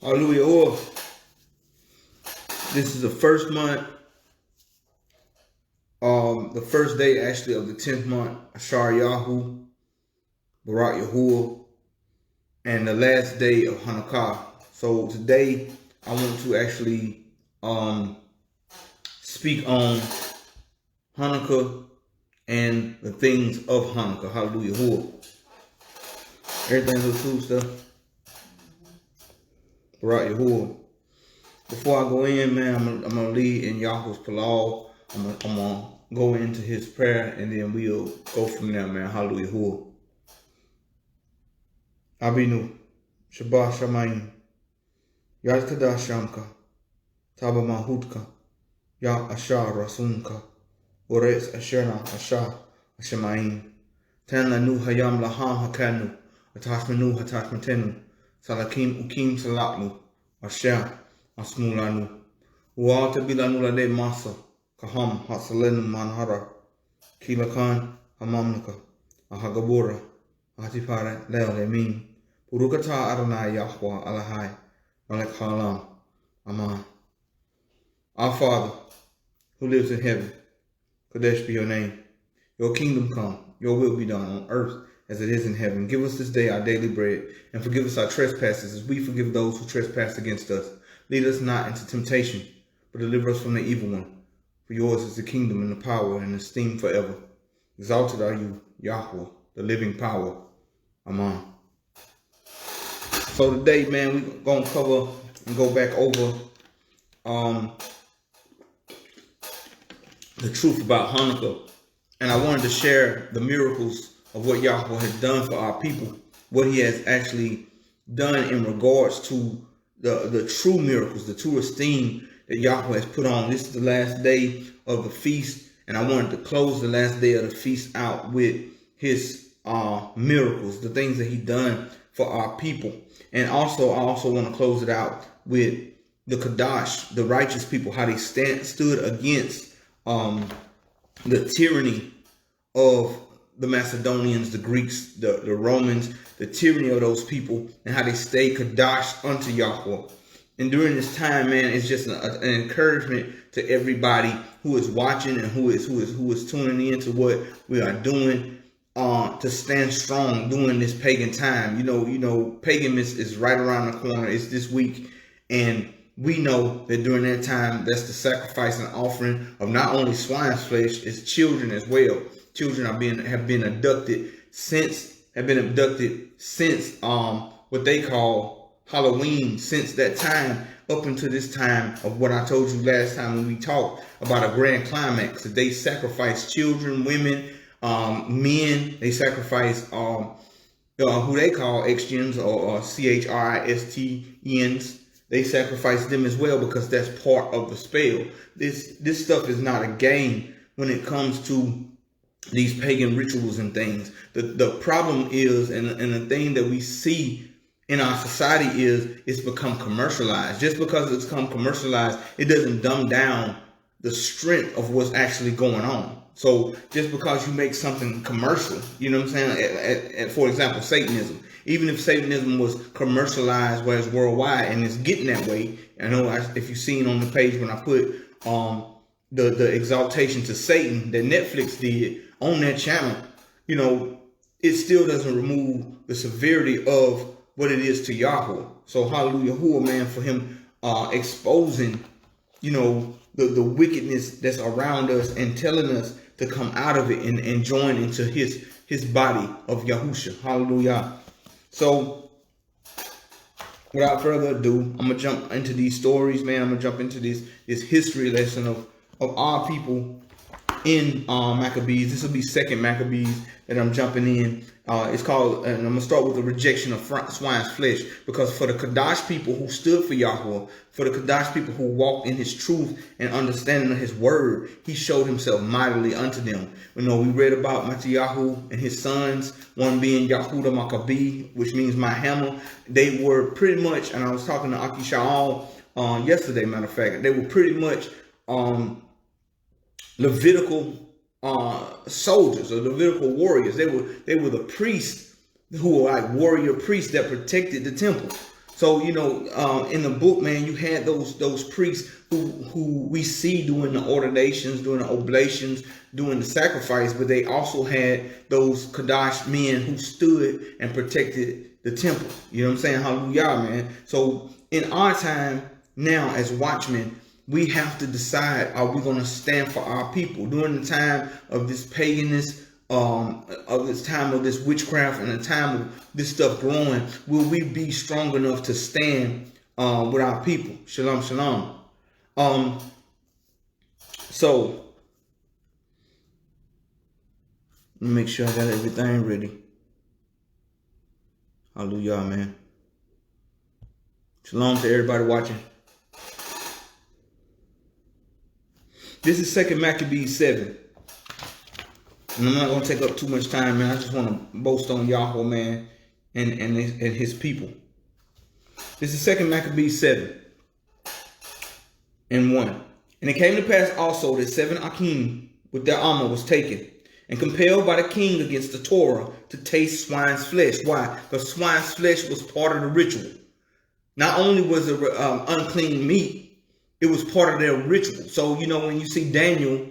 YAHUWah. This is the first month, the first day actually of the 10th month, YAHUWah YAHUSHA, and the last day of Hanukkah. So today I want to actually speak on Hanukkah and the things of Hanukkah. Hallelujah. Everything's a true stuff. YAHUWah. Before I go in, man, I'm gonna lead in Yahuwah's Palal. I'm gonna go into his prayer, and then we'll go from there, man. Hallelujah. Abinu, Shabbat Shamayim, Yad Kadash Shamka, Taba Mahutka, Ya Ashar Rasunka, Ores Asherna Ashar Ashamayim, Tan Lanu Hayam Laham Hakanu, Atashmanu Hatashmatenu, Salakim Ukim Salaknu, Asher Asmulanu, Ualta Bilanu Lade Masa, Kaham Hasalenu Manhara, Kilakan Hamamnuka, Ahagabura, Atipara Leo Lemin, Purukata Adonai Yahuwah Alahai, Malek Halam, Aman. Our Father, who lives in heaven, Kadesh be your name. Your kingdom come, your will be done on earth as it is in heaven. Give us this day our daily bread, and forgive us our trespasses as we forgive those who trespass against us. Lead us not into temptation, but deliver us from the evil one. For yours is the kingdom and the power and the esteem forever. Exalted are you, Yahuwah, the living power. Amen. So today, man, we're going to cover and go back over the truth about Hanukkah. And I wanted to share the miracles of what Yahuwah has done for our people, what he has actually done in regards to the true miracles, the true esteem that Yahuwah has put on. This is the last day of the feast, and I wanted to close the last day of the feast out with his miracles, the things that he done for our people. And also, I also want to close it out with the Kadash, the righteous people, how they stood against the tyranny of the Macedonians, the Greeks, the Romans, the tyranny of those people, and how they stayed Kadash unto Yahuwah. And during this time, man, it's just an encouragement to everybody who is watching and who is tuning in to what we are doing, to stand strong during this pagan time. You know, pagan is right around the corner. It's this week, and we know that during that time, that's the sacrifice and offering of not only swine's flesh, it's children as well. Children have been abducted since what they call Halloween, since that time up until this time of what I told you last time when we talked about a grand climax. That they sacrifice children, women, men. They sacrifice who they call X-gens or CHRISTENs. They sacrifice them as well because that's part of the spell. This stuff is not a game when it comes to these pagan rituals and things. The problem is, and the thing that we see in our society is, it's become commercialized. Just because it's become commercialized, it doesn't dumb down the strength of what's actually going on. So just because you make something commercial, you know what I'm saying? For example, Satanism. Even if Satanism was commercialized, where it's worldwide, and it's getting that way. I know if you've seen on the page when I put the exaltation to Satan that Netflix did on their channel, you know, it still doesn't remove the severity of what it is to Yahuwah. So hallelujah, man, for him exposing, you know, the wickedness that's around us and telling us to come out of it and join into his body of Yahusha. Hallelujah. So without further ado, I'm gonna jump into these stories, man. I'm gonna jump into this history lesson of our people in Maccabees. This will be second Maccabees that I'm jumping in. It's called, and I'm gonna start with the rejection of swine's flesh, because for the Kadash people who stood for Yahuwah, for the Kadash people who walked in his truth and understanding of his word, he showed himself mightily unto them. You know, we read about Mattiyahu and his sons, one being Yahudah Maccabee, which means my hammer. They were pretty much, and I was talking to Aki Sha'al yesterday, matter of fact, they were pretty much Levitical soldiers or Levitical warriors. They were the priests who were like warrior priests that protected the temple. So, you know, in the book, man, you had those priests who we see doing the ordinations, doing the oblations, doing the sacrifice, but they also had those Kadash men who stood and protected the temple. You know what I'm saying? Hallelujah, man. So in our time now as watchmen, we have to decide, are we going to stand for our people during the time of this paganism, of this time of this witchcraft and the time of this stuff growing? Will we be strong enough to stand with our people? Shalom, shalom. So let me make sure I got everything ready. Hallelujah, man. Shalom to everybody watching. This is 2 Maccabees 7. And I'm not going to take up too much time, man. I just want to boast on YAHUWah, man, and his people. This is 2 Maccabees 7 and 1. And it came to pass also that 7 Akim with their armor was taken, and compelled by the king against the Torah to taste swine's flesh. Why? Because swine's flesh was part of the ritual. Not only was it unclean meat, it was part of their ritual. So, you know, when you see Daniel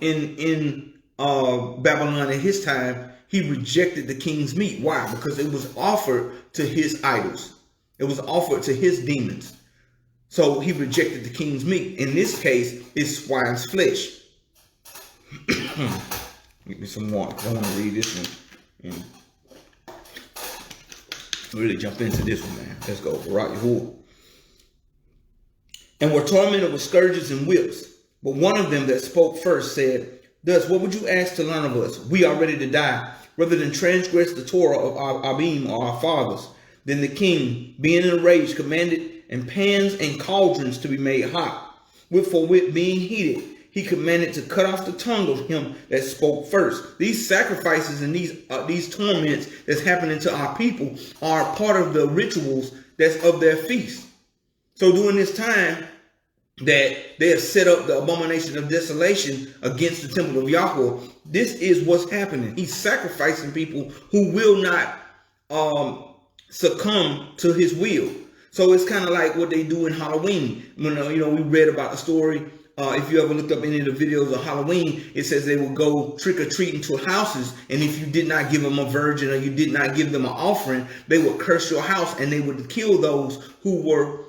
in Babylon at his time, he rejected the king's meat. Why? Because it was offered to his idols. It was offered to his demons. So he rejected the king's meat. In this case, it's swine's flesh. Get me some water. I want to read this one and really jump into this one, man. Let's go. YAHUWah. And were tormented with scourges and whips. But one of them that spoke first said, Thus, what would you ask to learn of us? We are ready to die, rather than transgress the Torah of our Abim or our fathers. Then the king, being in a rage, commanded and pans and cauldrons to be made hot, with for wit being heated. He commanded to cut off the tongue of him that spoke first. These sacrifices and these torments that's happening to our people are part of the rituals that's of their feast. So during this time that they have set up the abomination of desolation against the temple of YAHUWah, this is what's happening. He's sacrificing people who will not succumb to his will. So it's kind of like what they do in Halloween. When you know, we read about the story. If you ever looked up any of the videos of Halloween, it says they would go trick-or-treating to houses, and if you did not give them a virgin or you did not give them an offering, they would curse your house, and they would kill those who were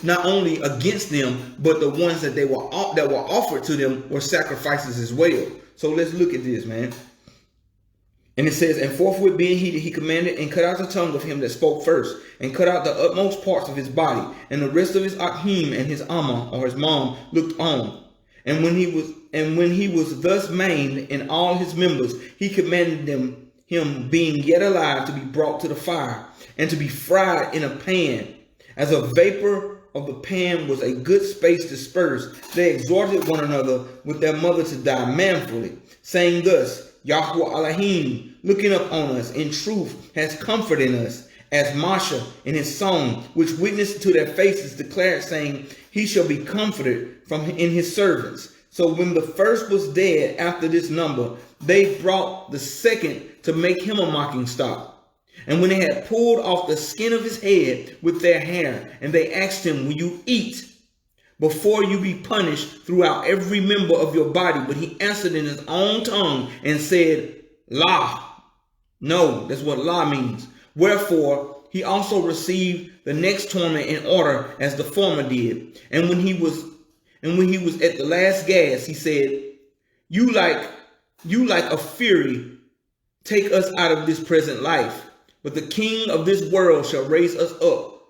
not only against them, but the ones that were offered to them were sacrifices as well. So let's look at this, man. And it says, and forthwith being heated, he commanded and cut out the tongue of him that spoke first, and cut out the utmost parts of his body, and the rest of his Achim and his Amma or his mom looked on. And when he was thus maimed in all his members, he commanded him being yet alive to be brought to the fire, and to be fried in a pan. As a vapor of the pan was a good space dispersed, they exhorted one another with their mother to die manfully, saying thus, Yahuwah Elohim, looking up on us, in truth, has comforted us, as Masha in his song, which witnessed to their faces, declared, saying, he shall be comforted in his servants. So when the first was dead after this number, they brought the second to make him a mocking stock. And when they had pulled off the skin of his head with their hair, and they asked him, will you eat before you be punished throughout every member of your body? But he answered in his own tongue and said, La. No, that's what La means. Wherefore he also received the next torment in order as the former did. And when he was at the last gasp, he said, You like a fury, take us out of this present life. But the king of this world shall raise us up,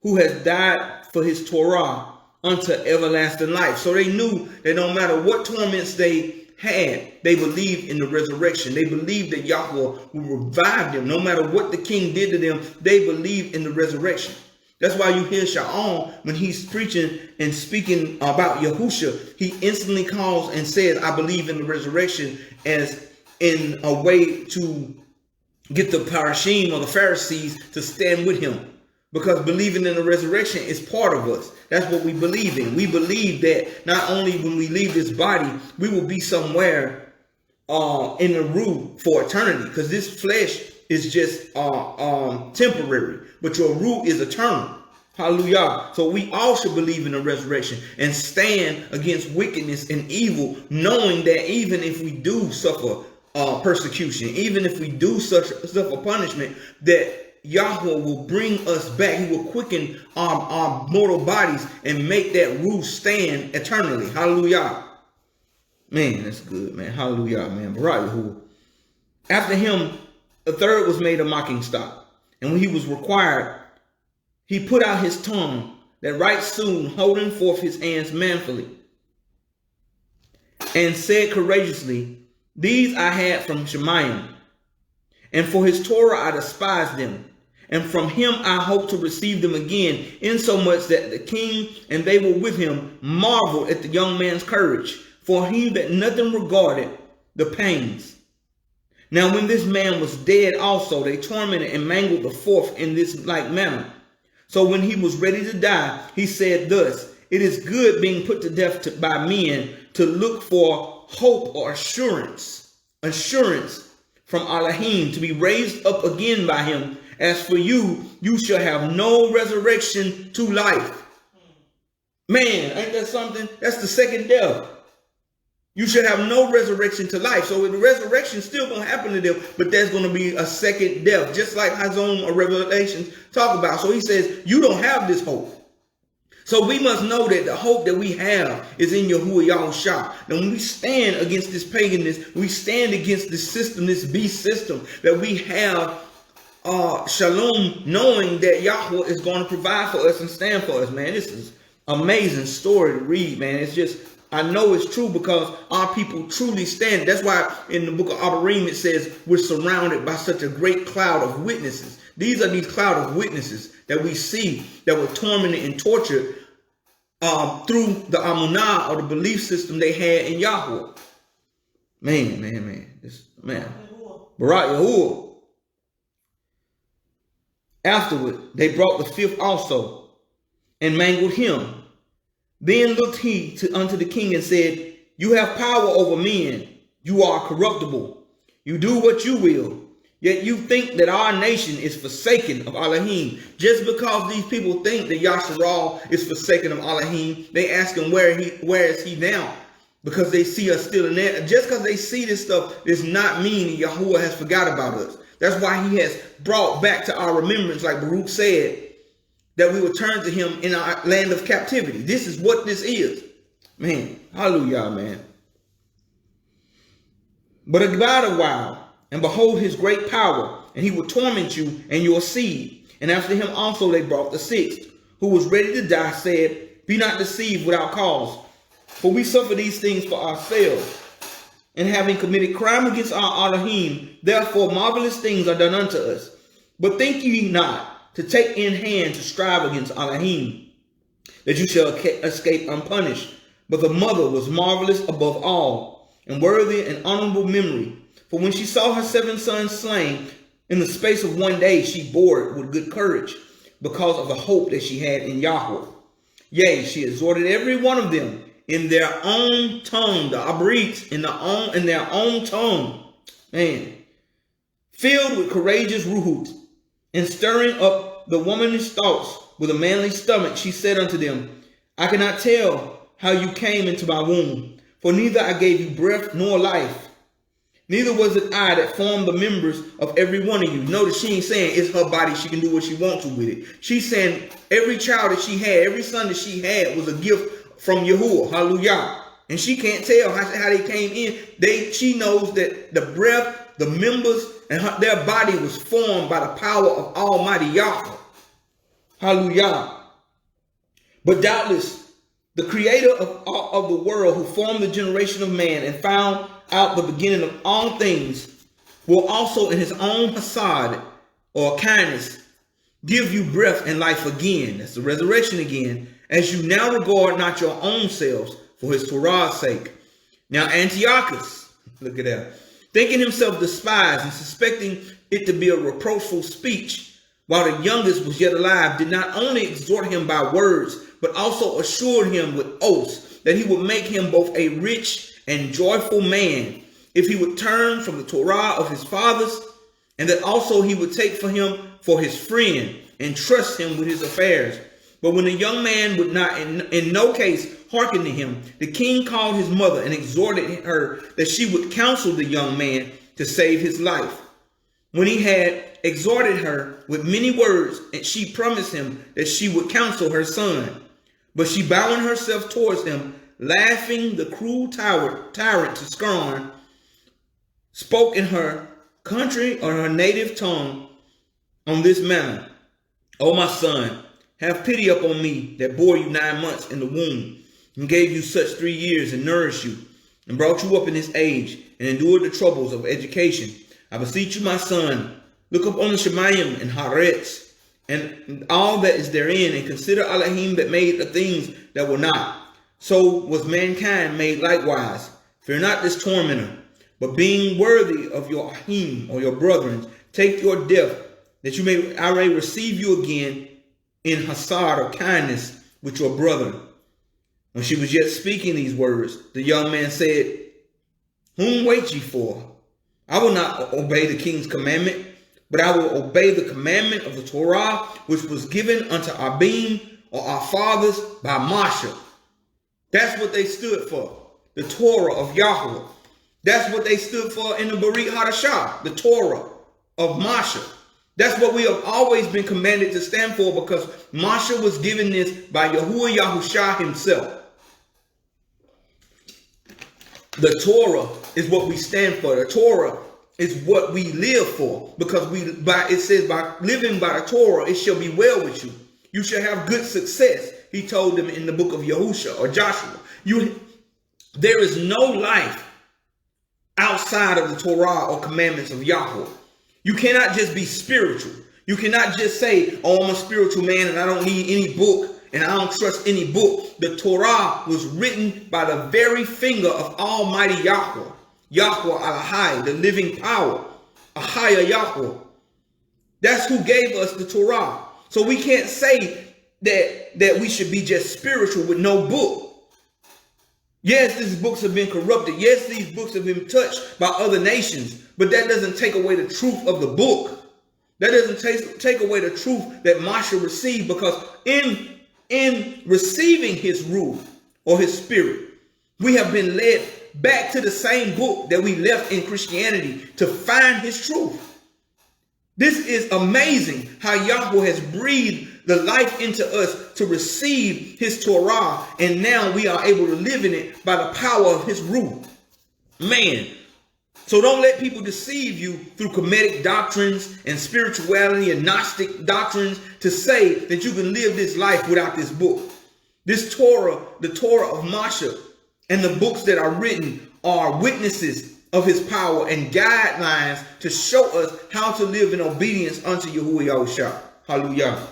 who has died for his Torah unto everlasting life. So they knew that no matter what torments they had, they believed in the resurrection. They believed that YAHUWah would revive them. No matter what the king did to them, they believed in the resurrection. That's why you hear Shaul, when he's preaching and speaking about Yahusha, he instantly calls and says, I believe in the resurrection, as in a way to get the Parashim or the Pharisees to stand with him. Because believing in the resurrection is part of us. That's what we believe in. We believe that not only when we leave this body, we will be somewhere in the room for eternity. Because this flesh is just temporary, but your root is eternal. Hallelujah. So we all should believe in the resurrection and stand against wickedness and evil, knowing that even if we do suffer persecution, even if we do suffer punishment, that Yahuwah will bring us back. He will quicken our mortal bodies and make that root stand eternally. Hallelujah. Man, that's good, man. Hallelujah, man. Barak Yahuwah. After him, a third was made a mocking stock. And when he was required, he put out his tongue, that right soon, holding forth his hands manfully, and said courageously, these I had from Shemayim, and for his Torah I despised them, and from him I hope to receive them again, insomuch that the king and they were with him marveled at the young man's courage, for he that nothing regarded the pains. Now when this man was dead also, they tormented and mangled the fourth in this like manner. So when he was ready to die, he said thus, it is good being put to death by men to look for hope or assurance from Elohim, to be raised up again by him. As for you, you shall have no resurrection to life. Man, ain't that something? That's the second death. You should have no resurrection to life. So the resurrection is still going to happen to them, but there's going to be a second death, just like Hazon or Revelations talk about. So he says, you don't have this hope. So we must know that the hope that we have is in YAHUWAH YAHUSHA. Now when we stand against this paganism, we stand against this system, this beast system, that we have shalom, knowing that Yahuwah is going to provide for us and stand for us, man. This is amazing story to read, man. It's just, I know it's true because our people truly stand. That's why in the book of Abarim it says we're surrounded by such a great cloud of witnesses. These are these cloud of witnesses that we see that were tormented and tortured through the Amunah, or the belief system they had in Yahuwah. Man. Barak Yahuwah. Afterward, they brought the fifth also and mangled him. Then looked he unto the king and said, you have power over men. You are corruptible. You do what you will. Yet you think that our nation is forsaken of Elohim. Just because these people think that Yasharal is forsaken of Elohim, they ask him, where is he now? Because they see us still in there. Just because they see this stuff does not mean that Yahuwah has forgot about us. That's why he has brought back to our remembrance, like Baruch said, that we will turn to him in our land of captivity. This is what this is. Man, hallelujah, man. But abide a while, and behold his great power, and he will torment you and your seed. And after him also they brought the sixth, who was ready to die, said, be not deceived without cause, for we suffer these things for ourselves. And having committed crime against our Elohim, therefore marvelous things are done unto us. But think ye not to take in hand to strive against Elohim, that you shall escape unpunished. But the mother was marvelous above all, and worthy and honorable memory. For when she saw her 7 sons slain, in the space of 1 day she bore it with good courage, because of the hope that she had in Yahuwah. Yea, she exhorted every one of them in their own tongue, the Abrites in their own tongue, man, filled with courageous ruhut, and stirring up the womanish thoughts with a manly stomach, she said unto them, I cannot tell how you came into my womb, for neither I gave you breath nor life. Neither was it I that formed the members of every one of you. Notice she ain't saying it's her body, she can do what she wants to with it. She's saying every child that she had, every son that she had was a gift from Yahuwah. Hallelujah. And she can't tell how they came in. She knows that the breath, the members, and their body was formed by the power of Almighty Yahuwah. Hallelujah. But doubtless, the creator of the world, who formed the generation of man and found out the beginning of all things, will also in his own hasad, or kindness, give you breath and life again. That's the resurrection again, as you now regard not your own selves for his Torah's sake. Now Antiochus, look at that, thinking himself despised and suspecting it to be a reproachful speech, while the youngest was yet alive, did not only exhort him by words, but also assured him with oaths that he would make him both a rich and joyful man if he would turn from the Torah of his fathers and that also he would take for him for his friend and trust him with his affairs. But when the young man would not in no case hearken to him, the king called his mother and exhorted her that she would counsel the young man to save his life. When he had exhorted her with many words, and she promised him that she would counsel her son. But she, bowing herself towards him, laughing the cruel tyrant to scorn, spoke in her country or her native tongue on this manner: O my son, have pity upon me that bore you 9 months in the womb, and gave you such 3 years, and nourished you, and brought you up in this age, and endured the troubles of education. I beseech you, my son, look upon the Shemayim and Haaretz, and all that is therein, and consider Elohim that made the things that were not. So was mankind made likewise. Fear not this tormentor, but being worthy of your Ahim, or your brethren, take your death, that I may receive you again in hasad, or kindness, with your brethren. When she was yet speaking these words, the young man said, Whom wait ye for? I will not obey the king's commandment, but I will obey the commandment of the Torah, which was given unto Abim, or our fathers, by Moshe. That's what they stood for, the Torah of Yahuwah. That's what they stood for in the Brit Hadashah, the Torah of Moshe. That's what we have always been commanded to stand for, because Moshe was given this by YAHUWah YAHUSHA himself. The Torah is what we stand for. The Torah is what we live for, because it says by living by the Torah, it shall be well with you. You shall have good success. He told them in the book of Yahusha or Joshua. There is no life outside of the Torah or commandments of Yahuwah. You cannot just be spiritual. You cannot just say, oh, I'm a spiritual man and I don't need any book and I don't trust any book. The Torah was written by the very finger of Almighty Yahuwah. Yahuwah Al-Hay, the living power. Ahaya Yahuwah. That's who gave us the Torah. So we can't say that we should be just spiritual with no book. Yes, these books have been corrupted. Yes, these books have been touched by other nations. But that doesn't take away the truth of the book. That doesn't take away the truth that Moshe received, because in receiving his rule or his spirit, we have been led back to the same book that we left in Christianity to find his truth. This is amazing how Yahuwah has breathed the life into us to receive his Torah, and now we are able to live in it by the power of his rule. Man. So don't let people deceive you through Kemetic doctrines and spirituality and Gnostic doctrines to say that you can live this life without this book. This Torah, the Torah of Moshe, and the books that are written are witnesses of his power and guidelines to show us how to live in obedience unto YAHUWah YAHUSHA. Hallelujah.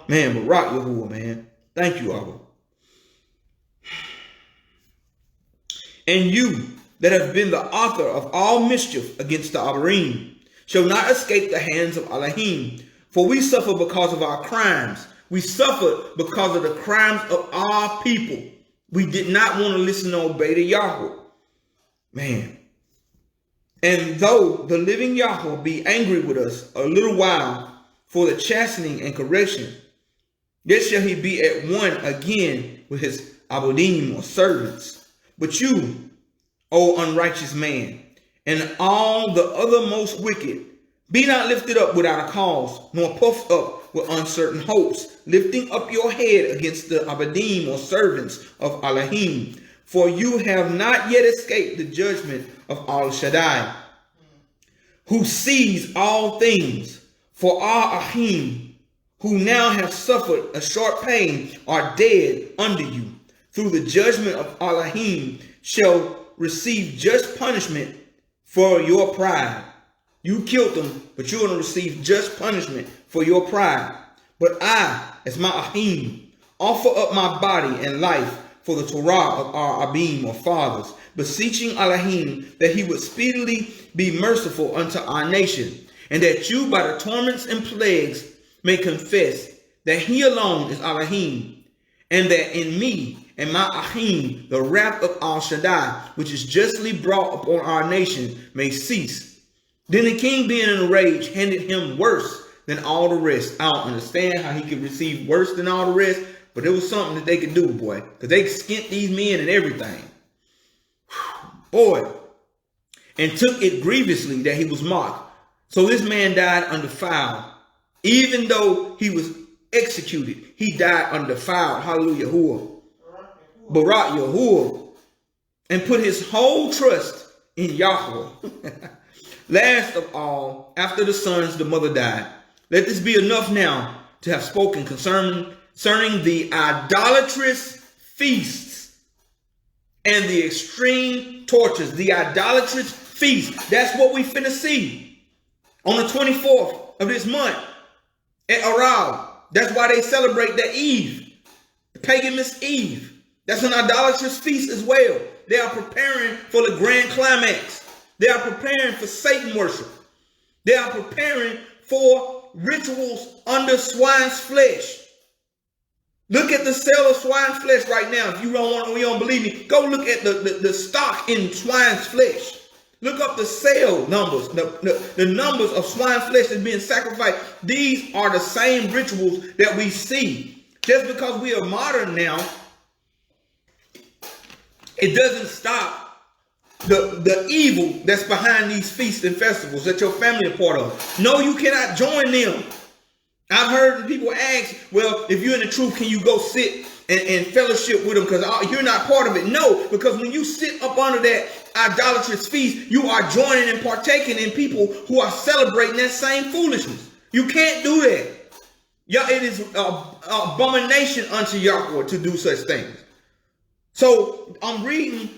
Man, but rock YAHUWah, man. Thank you, Abba. And you that have been the author of all mischief against the Abarim shall not escape the hands of Elohim. For we suffer because of our crimes. We suffered because of the crimes of our people. We did not want to listen or obey to Yahuwah. Man. And though the living Yahuwah be angry with us a little while for the chastening and correction, yet shall he be at one again with his abodim or servants. But you, O unrighteous man, and all the other most wicked, be not lifted up without a cause, nor puffed up with uncertain hopes, lifting up your head against the abadim or servants of Elohim. For you have not yet escaped the judgment of Al Shaddai, who sees all things. For our Ahim, who now have suffered a short pain, are dead under you. Through the judgment of Elohim shall receive just punishment for your pride. You killed them, but you're going to receive just punishment for your pride. But I, as my Ahim, offer up my body and life for the Torah of our Abim or fathers, beseeching Elohim that he would speedily be merciful unto our nation, and that you by the torments and plagues may confess that he alone is Elohim, and that in me and my Ahim, the wrath of Al Shaddai, which is justly brought upon our nation, may cease. Then the king, being in a rage, handed him worse than all the rest. I don't understand how he could receive worse than all the rest, but it was something that they could do, boy, because they skint these men and everything. Boy. And took it grievously that he was mocked. So this man died undefiled. Even though he was executed, he died undefiled. Hallelujah. Yahuwah. Barak Yahuwah. And put his whole trust in Yahuwah. Last of all, after the sons, the mother died. Let this be enough now to have spoken concerning the idolatrous feasts and the extreme tortures. The idolatrous feast. That's what we finna see on the 24th of this month at Aral. That's why they celebrate the Eve, the pagan Miss Eve. That's an idolatrous feast as well. They are preparing for the grand climax. They are preparing for Satan worship. They are preparing for rituals under swine's flesh. Look at the sale of swine's flesh right now. If you don't believe me, go look at the stock in swine's flesh. Look up the sale numbers, the numbers of swine flesh that's being sacrificed. These are the same rituals that we see. Just because we are modern now, it doesn't stop the evil that's behind these feasts and festivals that your family are part of. No, you cannot join them. I've heard people ask, well, if you're in the truth, can you go sit and fellowship with them because you're not part of it? No, because when you sit up under that idolatrous feast, you are joining and partaking in people who are celebrating that same foolishness. You can't do that. Yeah, it is abomination unto Yahuwah to do such things. So I'm reading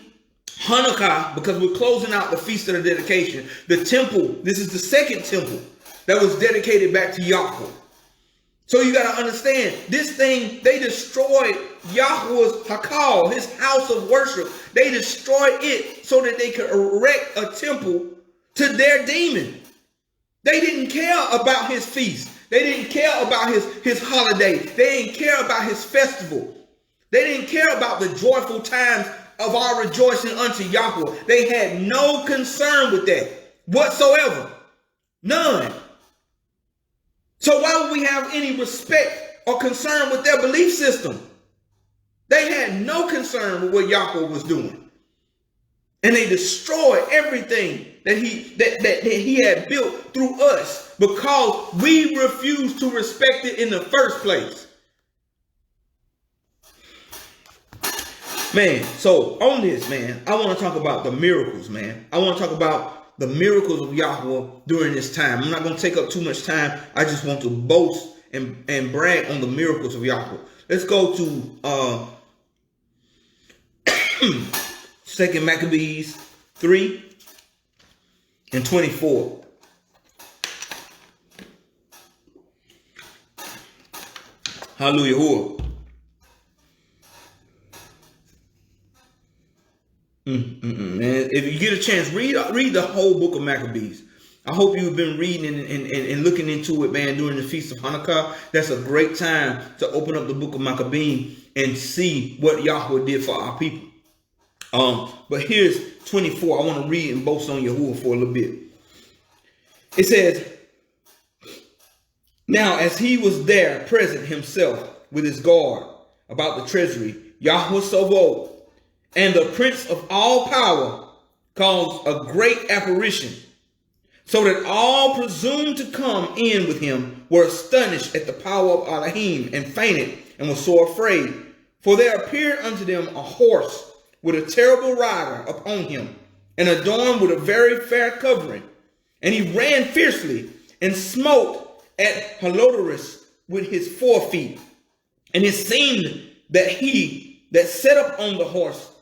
Hanukkah because we're closing out the Feast of the Dedication. The temple, this is the second temple that was dedicated back to Yahuwah. So you got to understand, this thing, they destroyed Yahuwah's Hakal, his house of worship. They destroyed it so that they could erect a temple to their demon. They didn't care about his feast. They didn't care about his holiday. They didn't care about his festival. They didn't care about the joyful times of our rejoicing unto Yahuwah. They had no concern with that whatsoever. None. So why would we have any respect or concern with their belief system? They had no concern with what Yahuwah was doing. And they destroyed everything that he had built through us because we refused to respect it in the first place. Man, so on this, man, I want to talk about the miracles, man. I want to talk about the miracles of Yahuwah during this time. I'm not going to take up too much time. I just want to boast and brag on the miracles of Yahuwah. Let's go to 2 Maccabees 3 and 24. Hallelujah. Man, if you get a chance, read the whole book of Maccabees. I hope you've been reading and looking into it, man, during the Feast of Hanukkah. That's a great time to open up the book of Maccabees and see what Yahuwah did for our people. But here's 24. I want to read and boast on Yahuwah for a little bit. It says, now as he was there present himself with his guard about the treasury, Yahuwah Sovot, and the prince of all power caused a great apparition, so that all presumed to come in with him were astonished at the power of Elohim, and fainted, and were sore afraid. For there appeared unto them a horse with a terrible rider upon him, and adorned with a very fair covering. And he ran fiercely, and smote at Heliodorus with his forefeet. And it seemed that he that sat up on the horse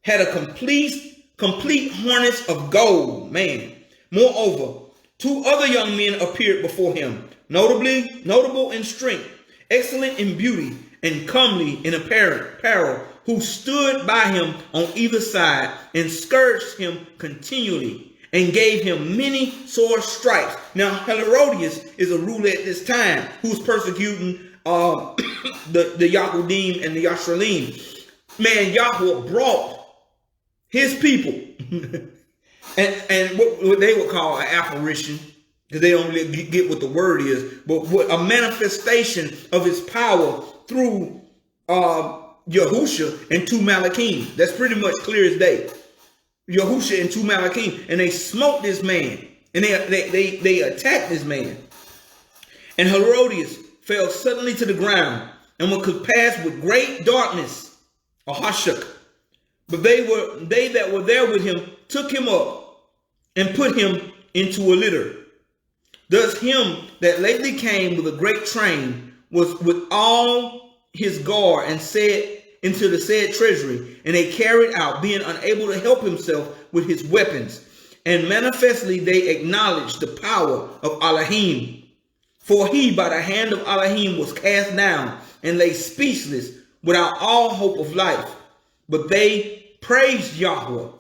had a complete harness of gold, man. Moreover, two other young men appeared before him, notable in strength, excellent in beauty, and comely in apparel, who stood by him on either side, and scourged him continually, and gave him many sore stripes. Now, Heliodorus is a ruler at this time who's persecuting the Yahudim and the Yarushalaym. Man, Yahuwah brought his people and what they would call an apparition, because they don't really get what the word is, but what a manifestation of his power through Yahusha and two Malachim. That's pretty much clear as day. Yahusha and two Malachim, and they smoked this man, and they attacked this man. And Heliodorus fell suddenly to the ground, and was compassed with great darkness, a hashuk. But they that were there with him took him up and put him into a litter. Thus him that lately came with a great train was with all his guard and said into the said treasury, and they carried out, being unable to help himself with his weapons. And manifestly they acknowledged the power of Elohim. For he by the hand of Elohim was cast down and lay speechless without all hope of life. But they praised Yahuwah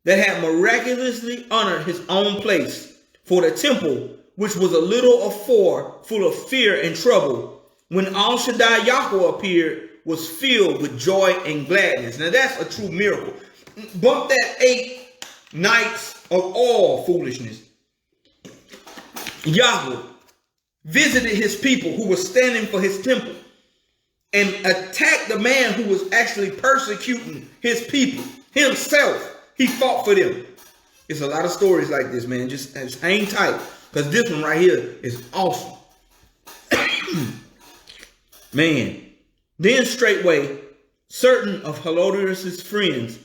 that had miraculously honored his own place. For the temple, which was a little afore full of fear and trouble, when Al Shaddai Yahuwah appeared, was filled with joy and gladness. Now that's a true miracle. Bump that 8 nights of all foolishness. Yahuwah visited his people who were standing for his temple and attacked the man who was actually persecuting his people himself. He fought for them. It's a lot of stories like this, man. Just hang tight, because this one right here is awesome. Man. Then straightway certain of Heliodorus' friends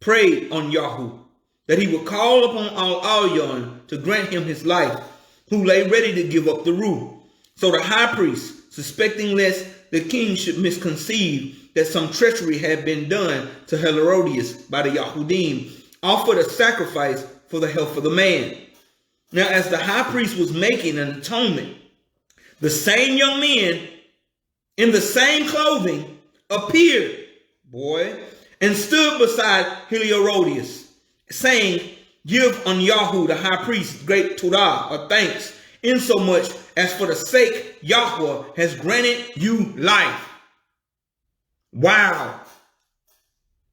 prayed on Yahuwah that he would call upon Al-Alyon to grant him his life, who lay ready to give up the rule. So the high priest, suspecting lest the king should misconceive that some treachery had been done to Heliodorus by the Yahudim, offered a sacrifice for the health of the man. Now as the high priest was making an atonement, the same young men in the same clothing appeared, and stood beside Heliodorus, saying, give on Yahuwah the high priest great Torah or thanks, insomuch as for the sake Yahuwah has granted you life. Wow.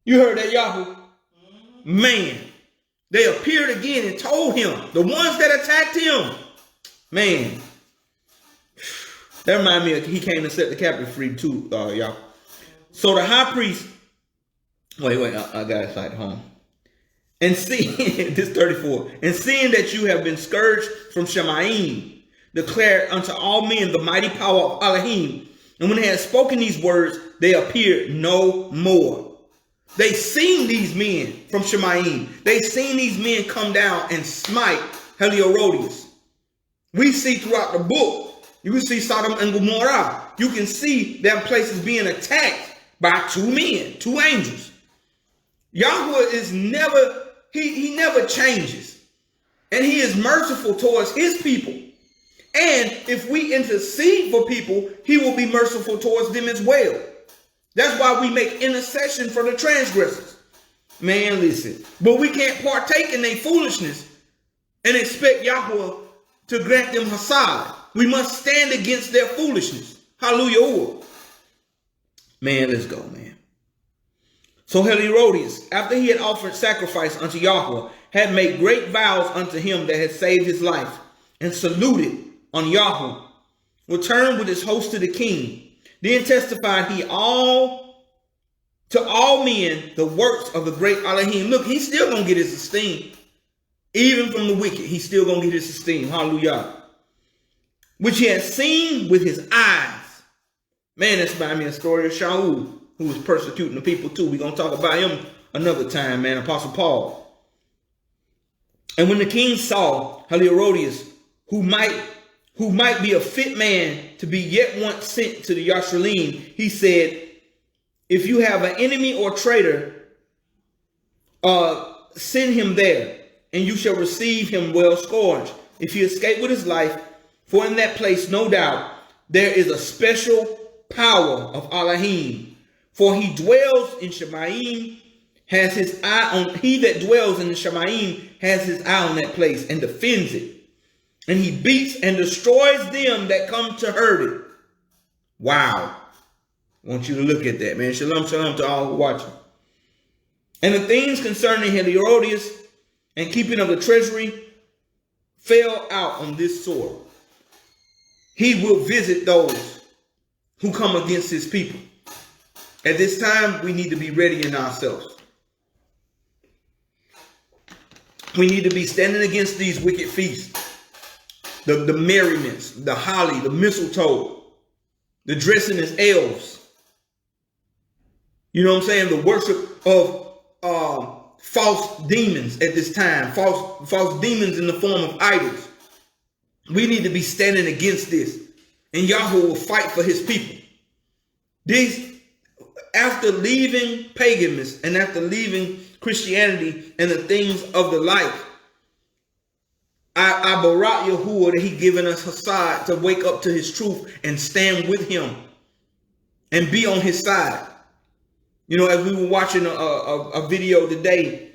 You heard that, Yahuwah? Man. They appeared again and told him, the ones that attacked him. Man. That reminds me of he came and set the captive free too, y'all. So the high priest, I got it side home. And see, this 34, and seeing that you have been scourged from Shemayim, declared unto all men the mighty power of Elohim. And when they had spoken these words, they appeared no more. They seen these men from Shemayim. They seen these men come down and smite Heliodorus. We see throughout the book, you can see Sodom and Gomorrah. You can see them places being attacked by 2 men, 2 angels. Yahuwah is never, he never changes. And he is merciful towards his people. And if we intercede for people, he will be merciful towards them as well. That's why we make intercession for the transgressors. Man, listen. But we can't partake in their foolishness and expect Yahuwah to grant them Hasad. We must stand against their foolishness. Hallelujah. Man, let's go, man. So Heliodorus, after he had offered sacrifice unto Yahuwah, had made great vows unto him that had saved his life, and saluted on Yahuwah, returned with his host to the king. Then testified he to all men the works of the great Elohim. Look, he's still going to get his esteem. Even from the wicked, he's still going to get his esteem. Hallelujah. Which he had seen with his eyes. Man, that's by me a story of Shaul, who was persecuting the people too. We're going to talk about him another time, man. Apostle Paul. And when the king saw Heliodorus, who might be a fit man to be yet once sent to the Yarushalaym, he said, if you have an enemy or traitor, send him there, and you shall receive him well scourged, if he escape with his life. For in that place, no doubt, there is a special power of Elohim. For he dwells in Shemayim, has his eye on, he that dwells in the Shemayim has his eye on that place and defends it. And he beats and destroys them that come to hurt it. Wow. I want you to look at that, man. Shalom, shalom to all who watch. And the things concerning Heliodorus and keeping of the treasury fell out on this sword. He will visit those who come against his people. At this time, we need to be ready in ourselves. We need to be standing against these wicked feasts. The merriments, the holly, the mistletoe, the dressing as elves. You know what I'm saying? The worship of false demons at this time. False demons in the form of idols. We need to be standing against this. And Yahuwah will fight for his people. After leaving paganism and after leaving Christianity and the things of the life, I barak Yahuwah that he given us Hassad to wake up to his truth and stand with him and be on his side. You know, as we were watching a video today,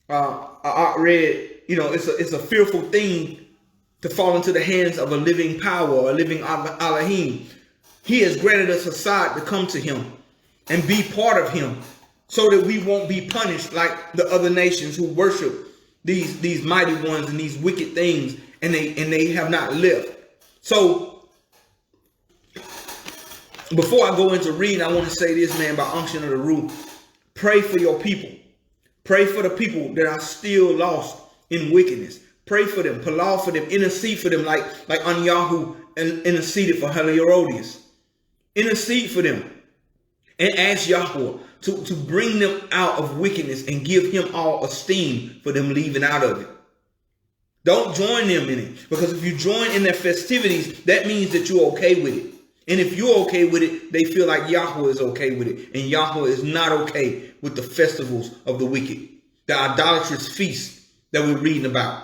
I read, you know, it's a fearful thing to fall into the hands of a living power, a living Elohim. He has granted us Hassad to come to him and be part of him so that we won't be punished like the other nations who worship these mighty ones and these wicked things, and they have not left. So before I go into reading, I want to say this, man, by unction of the root. Pray for your people. Pray for the people that are still lost in wickedness. Pray for them, palau for them, intercede for them like Anyahu interceded for Heliodorus. Intercede for them and ask Yahuwah to bring them out of wickedness and give him all esteem for them leaving out of it. Don't join them in it, because if you join in their festivities, that means that you're okay with it. And if you're okay with it, they feel like Yahuwah is okay with it. And Yahuwah is not okay with the festivals of the wicked, the idolatrous feasts that we're reading about.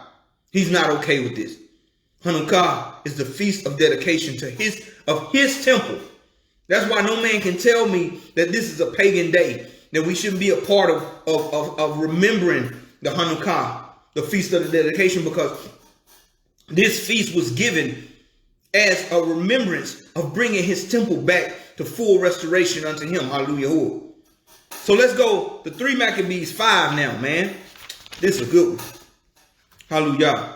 He's not okay with this. Hanukkah is the feast of dedication to his temple. That's why no man can tell me that this is a pagan day, that we shouldn't be a part of remembering the Hanukkah, the feast of the dedication, because this feast was given as a remembrance of bringing his temple back to full restoration unto him. Hallelujah. So let's go to 3 Maccabees 5 now, man. This is a good one. Hallelujah.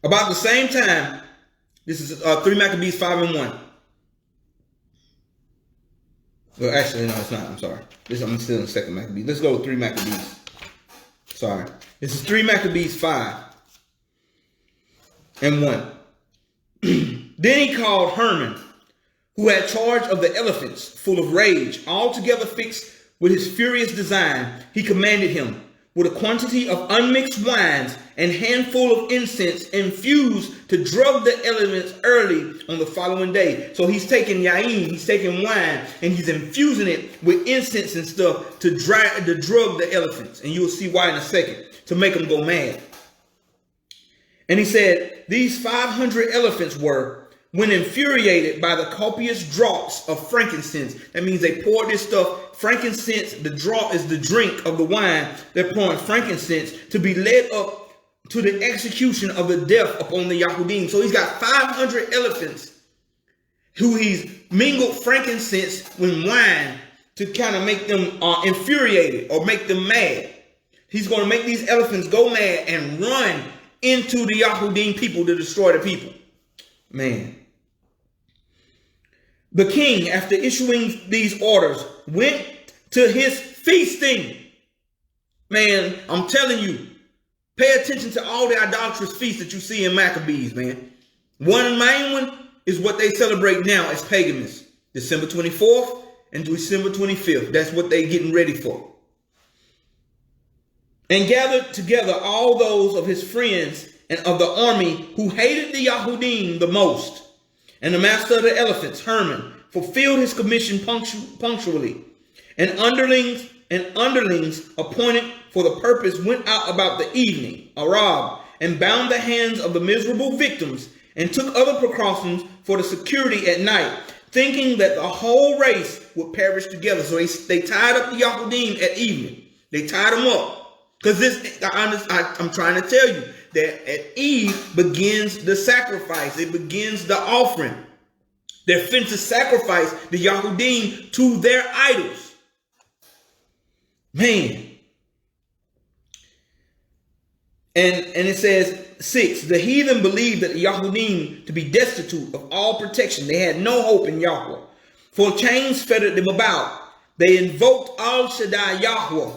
About the same time, this is 3 Maccabees 5 and 1. Well, actually, no, it's not. I'm sorry. I'm still in 2 Maccabees. Let's go to 3 Maccabees. Sorry. This is 3 Maccabees 5 and 1. Then he called Herman, who had charge of the elephants, full of rage, altogether fixed with his furious design. He commanded him, with a quantity of unmixed wines and handful of incense infused, to drug the elements early on the following day. So he's taking yain, he's taking wine, and he's infusing it with incense and stuff to drug the elephants. And you'll see why in a second, to make them go mad. And he said, these 500 elephants were, when infuriated by the copious draughts of frankincense. That means they poured this stuff, frankincense, the draught is the drink of the wine. They're pouring frankincense to be led up to the execution of the death upon the Yahudim. So he's got 500 elephants who he's mingled frankincense with wine to kind of make them infuriated or make them mad. He's going to make these elephants go mad and run into the Yahudim people to destroy the people. Man. The king, after issuing these orders, went to his feasting. Man, I'm telling you, pay attention to all the idolatrous feasts that you see in Maccabees, man. One main one is what they celebrate now as paganism. December 24th and December 25th. That's what they're getting ready for. And gathered together all those of his friends and of the army who hated the Yahudim the most. And the master of the elephants, Herman, fulfilled his commission punctually. And underlings appointed for the purpose went out about the evening, Arab, and bound the hands of the miserable victims, and took other precautions for the security at night, thinking that the whole race would perish together. So they tied up the Yahudim at evening. They tied them up. Because I'm trying to tell you that at Eve begins the sacrifice. It begins the offering. They're fin to sacrifice the Yahudim to their idols. Man. And it says 6, the heathen believed that the Yahudim to be destitute of all protection. They had no hope in Yahuwah, for chains fettered them about. They invoked Al Shaddai Yahuwah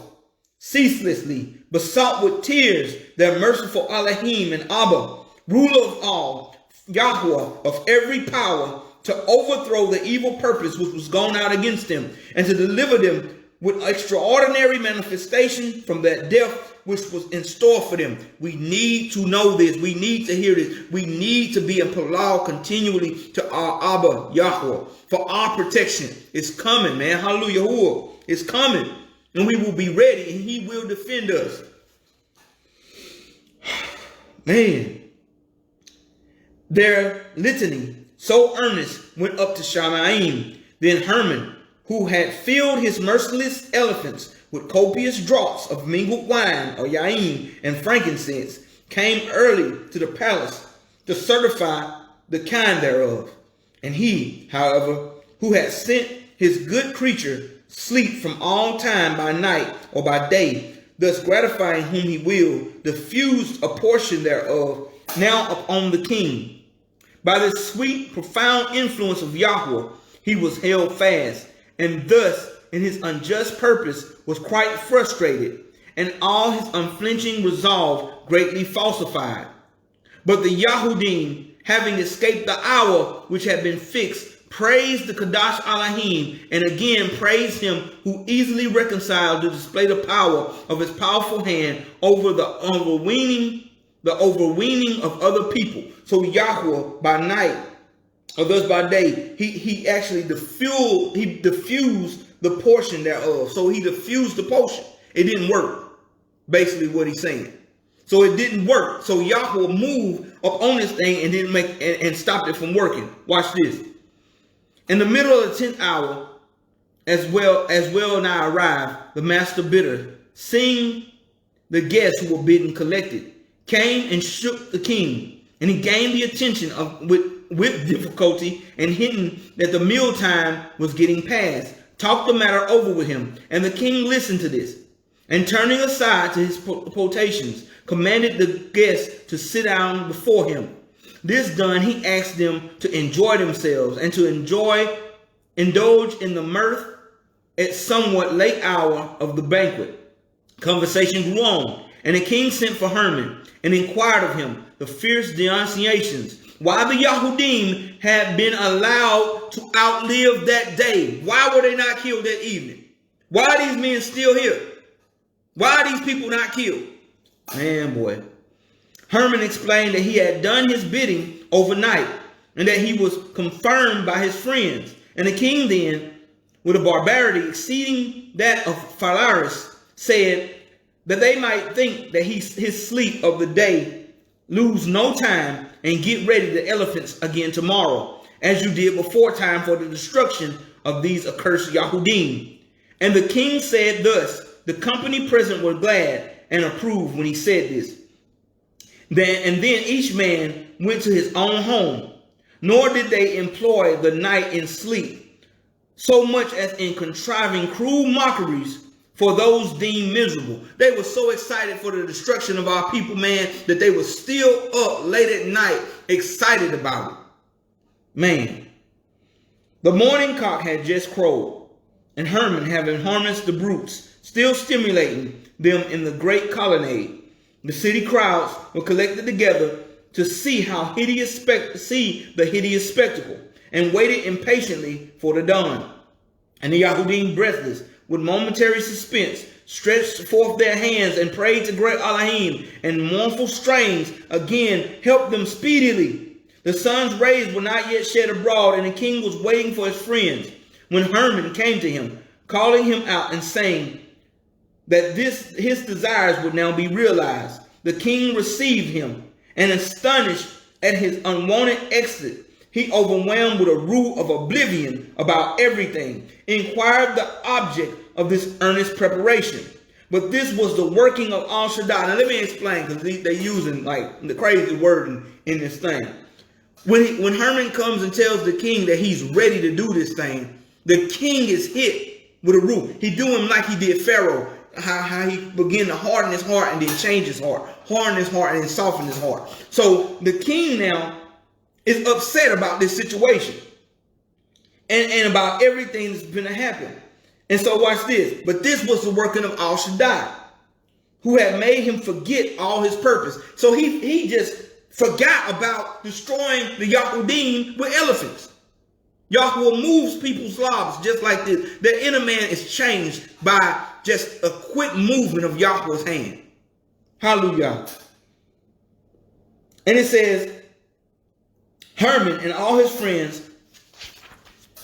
ceaselessly, besought with tears their merciful Elohim and Abba, ruler of all, Yahuwah of every power, to overthrow the evil purpose which was gone out against them, and to deliver them with extraordinary manifestation from that death which was in store for them. We need to know this. We need to hear this. We need to be in Palau continually to our Abba Yahuwah, for our protection is coming, man. Hallelujah. Yahuwah is coming, and we will be ready, and he will defend us. Man, their litany, so earnest, went up to Shamayim. Then Herman, who had filled his merciless elephants with copious draughts of mingled wine, or yain, and frankincense, came early to the palace to certify the kind thereof. And he, however, who had sent his good creature sleep from all time by night or by day, thus gratifying whom he will, diffused a portion thereof now upon the king. By this sweet, profound influence of Yahuwah, he was held fast, and thus in his unjust purpose was quite frustrated, and all his unflinching resolve greatly falsified. But the Yahudim, having escaped the hour which had been fixed, praised the Kadash Elohim, and again praised him who easily reconciled to display the power of his powerful hand over the overweening of other people. So Yahuwah by night, or thus by day, he actually diffused the portion thereof. So he diffused the potion. It didn't work. Basically what he's saying. So it didn't work. So Yahuwah moved up on this thing and didn't make and stopped it from working. Watch this. In the middle of the 10th hour, as well now arrived, the master bidder, seeing the guests who were bidden collected, came and shook the king, and he gained the attention of with difficulty, and hidden that the mealtime was getting past, talked the matter over with him. And the king listened to this, and turning aside to his potations, commanded the guests to sit down before him. This done, he asked them to enjoy themselves, and to indulge in the mirth at somewhat late hour of the banquet. Conversation grew on, and the king sent for Herman, and inquired of him the fierce denunciations, why the Yahudim had been allowed to outlive that day. Why were they not killed that evening? Why are these men still here? Why are these people not killed? Man, boy. Herman explained that he had done his bidding overnight, and that he was confirmed by his friends. And the king then, with a barbarity exceeding that of Heliodorus, said that they might think that his sleep of the day lose no time, and get ready the elephants again tomorrow, as you did before time, for the destruction of these accursed Yahudim. And the king said thus. The company present were glad and approved when he said this. Then each man went to his own home, nor did they employ the night in sleep, so much as in contriving cruel mockeries for those deemed miserable. They were so excited for the destruction of our people, man, that they were still up late at night, excited about it. Man, the morning cock had just crowed, and Herman, having harnessed the brutes, still stimulating them in the great colonnade. The city crowds were collected together to see the hideous spectacle, and waited impatiently for the dawn. And the Yahudim, breathless with momentary suspense, stretched forth their hands and prayed to great Elohim, and mournful strains again helped them speedily. The sun's rays were not yet shed abroad, and the king was waiting for his friends, when Herman came to him, calling him out and saying that his desires would now be realized. The king received him, and astonished at his unwanted exit, he, overwhelmed with a rule of oblivion about everything, inquired the object of this earnest preparation. But this was the working of Al Shaddai. Now let me explain, because they're using like the crazy wording in this thing. When Herman comes and tells the king that he's ready to do this thing, the king is hit with a rule. He do him like he did Pharaoh. how he began to harden his heart and then change his heart. Harden his heart and then soften his heart. So the king now is upset about this situation. And about everything that's going to happen. And so watch this. But this was the working of Al Shaddai, who had made him forget all his purpose. So he just forgot about destroying the Yahudim with elephants. Yahuwah moves people's lives just like this. The inner man is changed by just a quick movement of Yahuwah's hand. Hallelujah. And it says, Herman and all his friends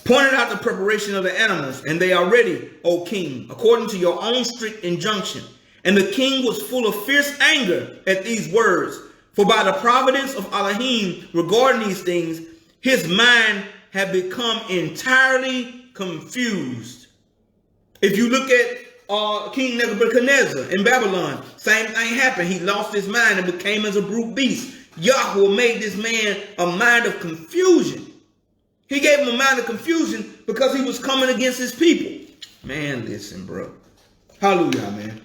pointed out the preparation of the animals, and they are ready, O king, according to your own strict injunction. And the king was full of fierce anger at these words, for by the providence of Elohim regarding these things, his mind had become entirely confused. If you look at King Nebuchadnezzar in Babylon, same thing happened. He lost his mind and became as a brute beast. Yahuwah made this man a mind of confusion. He gave him a mind of confusion because he was coming against his people. Man, listen, bro. Hallelujah, man.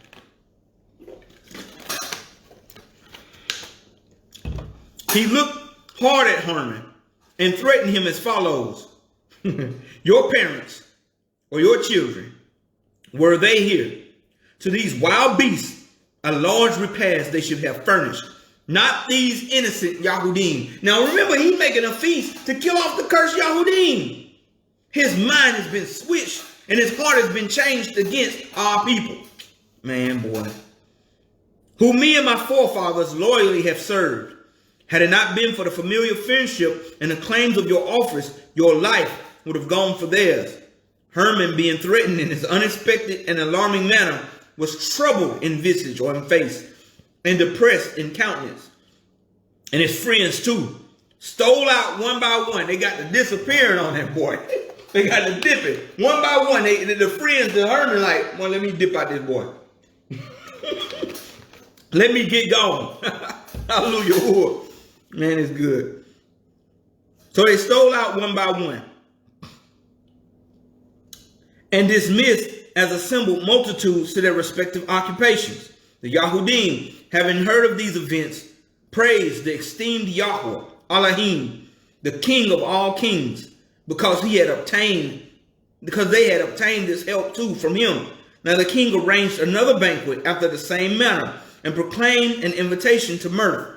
He looked hard at Herman and threatened him as follows. Your parents or your children, were they here, to these wild beasts, a large repast they should have furnished. Not these innocent Yahudim. Now remember, he's making a feast to kill off the cursed Yahudim. His mind has been switched and his heart has been changed against our people. Man, boy. Who me and my forefathers loyally have served. Had it not been for the familiar friendship and the claims of your office, your life would have gone for theirs. Herman, being threatened in his unexpected and alarming manner, was troubled in visage or in face, and depressed in countenance. And his friends too stole out one by one. They got to disappearing on that boy. They got to dip it one by one. The friends to Herman like, well, let me dip out this boy. Let me get going. Hallelujah. Man, it's good. So they stole out one by one and dismissed as assembled multitudes to their respective occupations. The Yahudim, having heard of these events, praised the esteemed Yahuwah, Elohim, the King of all kings, because they had obtained this help too from him. Now the king arranged another banquet after the same manner, and proclaimed an invitation to mirth.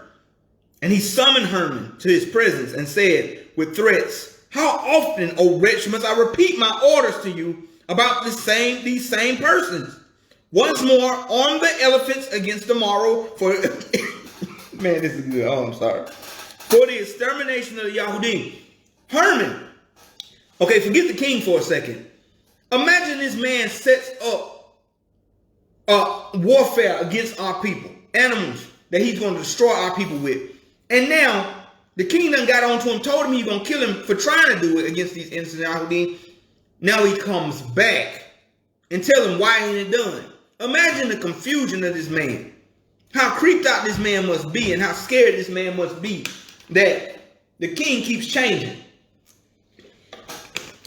And he summoned Herman to his presence and said with threats, how often, O wretch, must I repeat my orders to you about these same persons? Once more, arm the elephants against the morrow for man, this is good. Oh, I'm sorry. For the extermination of the Yahudim. Herman. Okay, forget the king for a second. Imagine this man sets up warfare against our people. Animals that he's going to destroy our people with. And now, the king done got on to him, told him he's going to kill him for trying to do it against these innocent Yahudim. Now he comes back and tell him why ain't it done. Imagine the confusion of this man. How creeped out this man must be and how scared this man must be that the king keeps changing.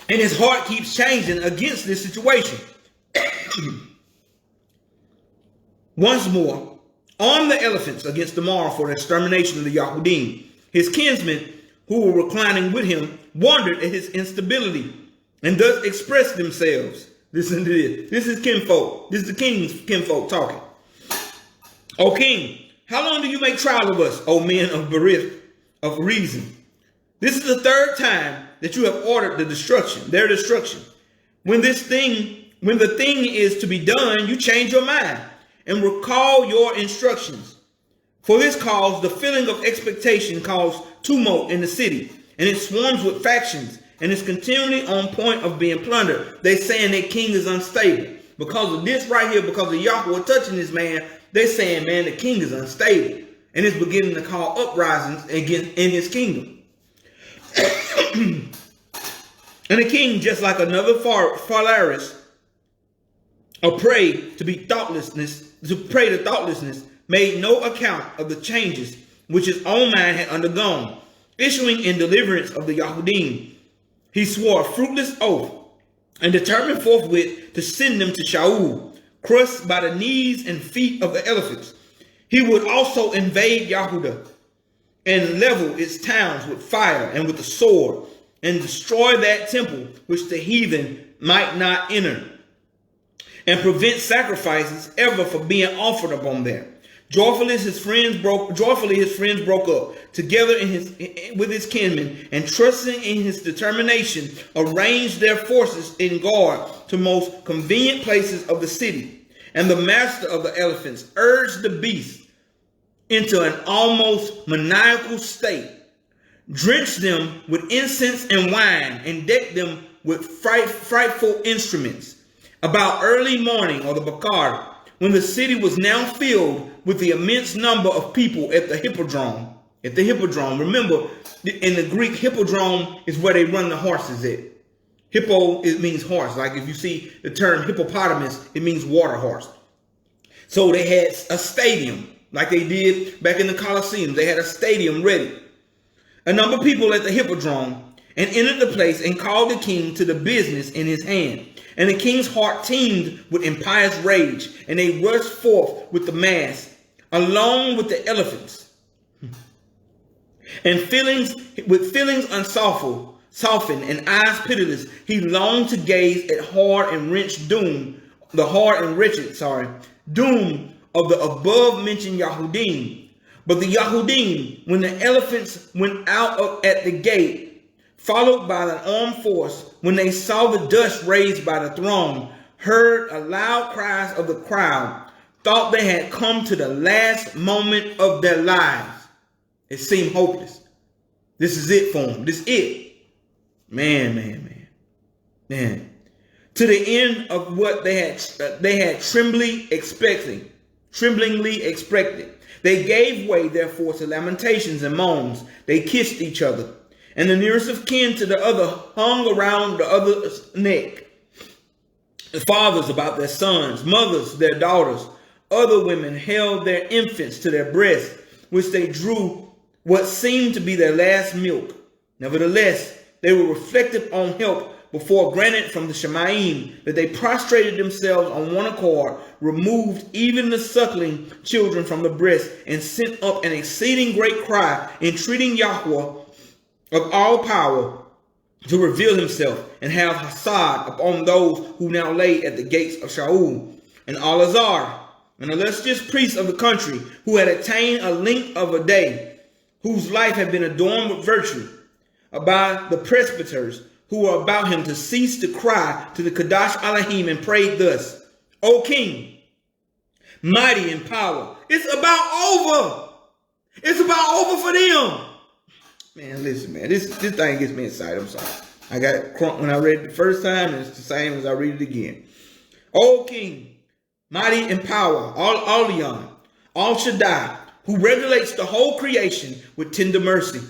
And his heart keeps changing against this situation. Once more, arm the elephants against the morrow for the extermination of the Yahudim. His kinsmen, who were reclining with him, wondered at his instability and thus expressed themselves. Listen to this. This is kinfolk. This is the king's kinfolk talking. O king, how long do you make trial of us, O men of Berith, of reason? This is the third time that you have ordered their destruction. When the thing is to be done, you change your mind and recall your instructions. For this cause, the feeling of expectation caused tumult in the city, and it swarms with factions, and is continually on point of being plundered. They saying that king is unstable. Because of this right here, because of Yahuwah touching this man, they saying, man, the king is unstable. And it's beginning to call uprisings in his kingdom. And the king, just like another Phalaris, a prey to thoughtlessness, made no account of the changes which his own mind had undergone, issuing in deliverance of the Yahudim. He swore a fruitless oath and determined forthwith to send them to Shaul, crushed by the knees and feet of the elephants. He would also invade Yahudah and level its towns with fire and with the sword, and destroy that temple which the heathen might not enter, and prevent sacrifices ever from being offered upon there. Joyfully his friends broke up together with his kinmen, and trusting in his determination, arranged their forces in guard to most convenient places of the city. And the master of the elephants urged the beasts into an almost maniacal state, drenched them with incense and wine, and decked them with frightful instruments. About early morning, or the Bakar, when the city was now filled with the immense number of people at the hippodrome. Remember, in the Greek, hippodrome is where they run the horses at. Hippo, it means horse. Like if you see the term hippopotamus, it means water horse. So they had a stadium, like they did back in the Colosseum. They had a stadium ready. A number of people at the hippodrome, and entered the place and called the king to the business in his hand. And the king's heart teemed with impious rage, and they rushed forth with the mass, along with the elephants. And with feelings unsoftened and eyes pitiless, he longed to gaze at hard and wretched doom of the above mentioned Yahudim. But the Yahudim, when the elephants went out at the gate, followed by an armed force, when they saw the dust raised by the throne, heard a loud cries of the crowd, thought they had come to the last moment of their lives. It seemed hopeless. This is it for them. This is it. Man. To the end of what they had tremblingly expected. They gave way, therefore, to lamentations and moans. They kissed each other, and the nearest of kin to the other hung around the other's neck. The fathers about their sons, mothers their daughters. Other women held their infants to their breasts, which they drew what seemed to be their last milk. Nevertheless, they were reflected on help before granted from the Shemaim, that they prostrated themselves on one accord, removed even the suckling children from the breast, and sent up an exceeding great cry, entreating Yahuwah of all power to reveal himself and have hasad upon those who now lay at the gates of Shaul. And Alazar, an illustrious priest of the country, who had attained a length of a day, whose life had been adorned with virtue, by the presbyters who were about him, to cease to cry to the Kadash Elohim, and prayed thus: O King, mighty in power. It's about over. It's about over for them. Man, listen, man, this thing gets me excited. I'm sorry. I got it crunk when I read it the first time, and it's the same as I read it again. O King, mighty in power, all Leon, all Shaddai, who regulates the whole creation with tender mercy.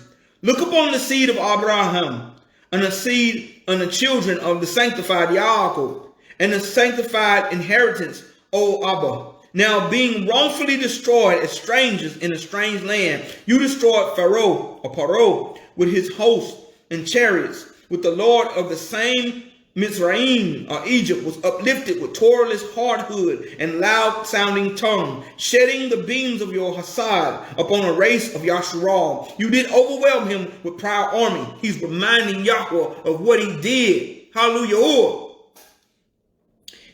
Look upon the seed of Abraham, and the children of the sanctified Yaakov, and the sanctified inheritance, O Abba. Now being wrongfully destroyed as strangers in a strange land, you destroyed Paro, with his hosts and chariots, with the Lord of the same Mizraim, or Egypt, was uplifted with Torah-less hardhood and loud-sounding tongue, shedding the beams of your Hasad upon a race of Yasharal. You did overwhelm him with proud army. He's reminding Yahuwah of what he did. Hallelujah.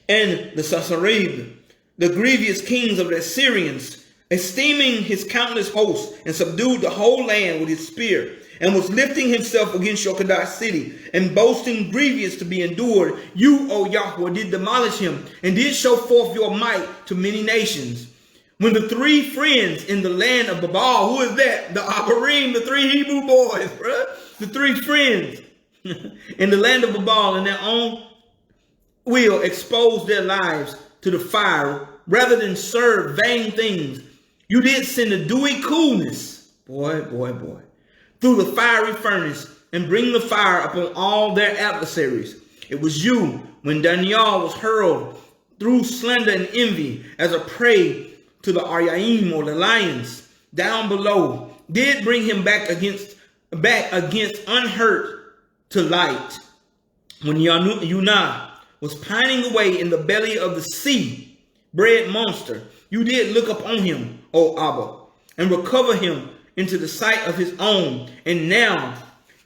And the Sasarib, the grievous kings of the Assyrians, esteeming his countless hosts, and subdued the whole land with his spear, and was lifting himself against your Kadash city, and boasting grievous to be endured. You, O Yahuwah, did demolish him, and did show forth your might to many nations. When the three friends in the land of Babal, who is that? The Abarim, the three Hebrew boys, bruh. The three friends in the land of Babal, in their own will, exposed their lives to the fire, rather than serve vain things. You did send a dewy coolness, boy, through the fiery furnace, and bring the fire upon all their adversaries. It was you, when Daniel was hurled through slander and envy as a prey to the Aryaim, or the lions, down below, did bring him back against unhurt to light. When Yunah was pining away in the belly of the sea, bread monster. You did look upon him, O Abba, and recover him into the sight of his own. And now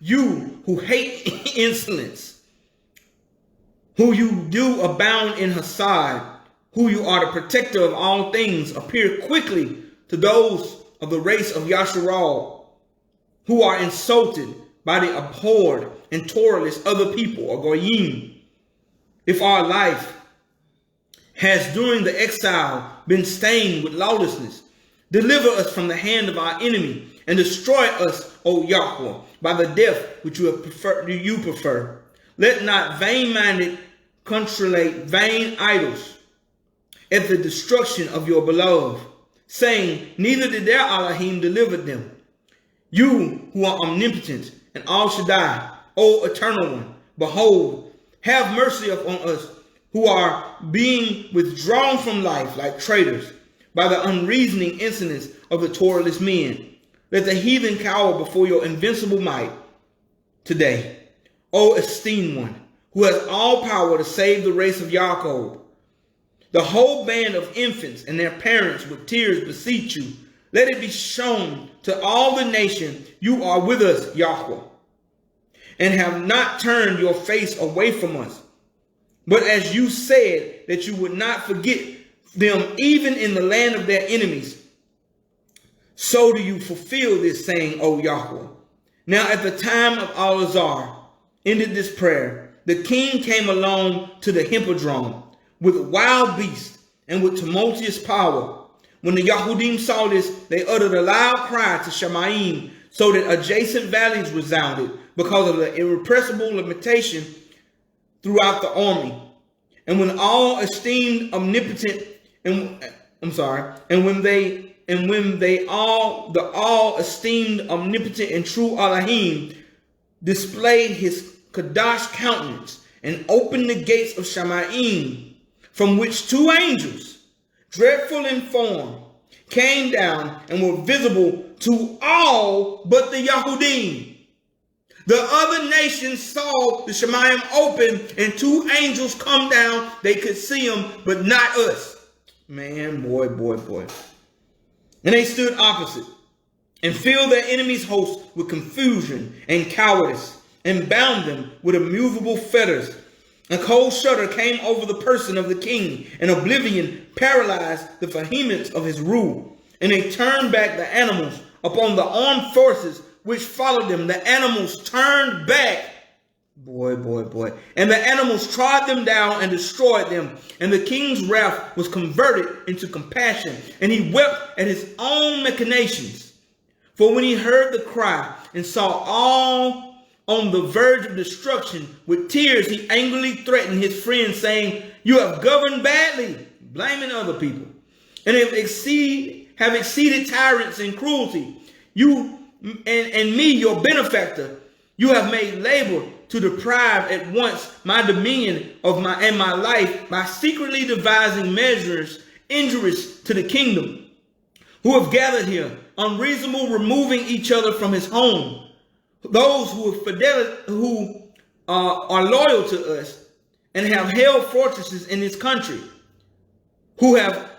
you who hate insolence, who you do abound in Hasad, who you are the protector of all things, appear quickly to those of the race of Yasharal, who are insulted by the abhorred and Torahless other people, or Goyim. If our life has during the exile been stained with lawlessness, deliver us from the hand of our enemy, and destroy us, O Yahuwah, by the death which you prefer. Let not vain-minded consolate vain idols at the destruction of your beloved, saying, neither did their Elohim deliver them. You who are omnipotent and all Shaddai, O Eternal One, behold, have mercy upon us who are being withdrawn from life like traitors by the unreasoning insolence of the Torahless men. Let the heathen cower before your invincible might today, O esteemed one, who has all power to save the race of Yaakov. The whole band of infants and their parents with tears beseech you. Let it be shown to all the nation you are with us, Yahuwah, and have not turned your face away from us. But as you said that you would not forget them even in the land of their enemies, so do you fulfill this saying, O Yahuwah. Now at the time of Al-Azar ended this prayer, the king came along to the hippodrome with wild beasts and with tumultuous power. When the Yahudim saw this, they uttered a loud cry to Shamayim, so that adjacent valleys resounded because of the irrepressible limitation throughout the army. And when all esteemed omnipotent, and when they all esteemed omnipotent and true Elohim displayed his Kadash countenance and opened the gates of Shamayim, from which two angels, dreadful in form, came down and were visible to all but the Yahudim. The other nations saw the Shemayim open and two angels come down. They could see them, but not us. Man, boy. And they stood opposite and filled their enemy's host with confusion and cowardice and bound them with immovable fetters. A cold shudder came over the person of the king, and oblivion paralyzed the vehemence of his rule. And they turned back the animals upon the armed forces which followed them. The animals turned back. Boy. And the animals trod them down and destroyed them. And the king's wrath was converted into compassion, and he wept at his own machinations. For when he heard the cry and saw all on the verge of destruction, with tears he angrily threatened his friends, saying, you have governed badly, blaming other people, and have exceeded tyrants in cruelty. You and me, your benefactor, you have made labor to deprive at once my dominion of my life by secretly devising measures injurious to the kingdom, who have gathered here, unreasonable, removing each other from his home. Those who are loyal to us and have held fortresses in this country, who have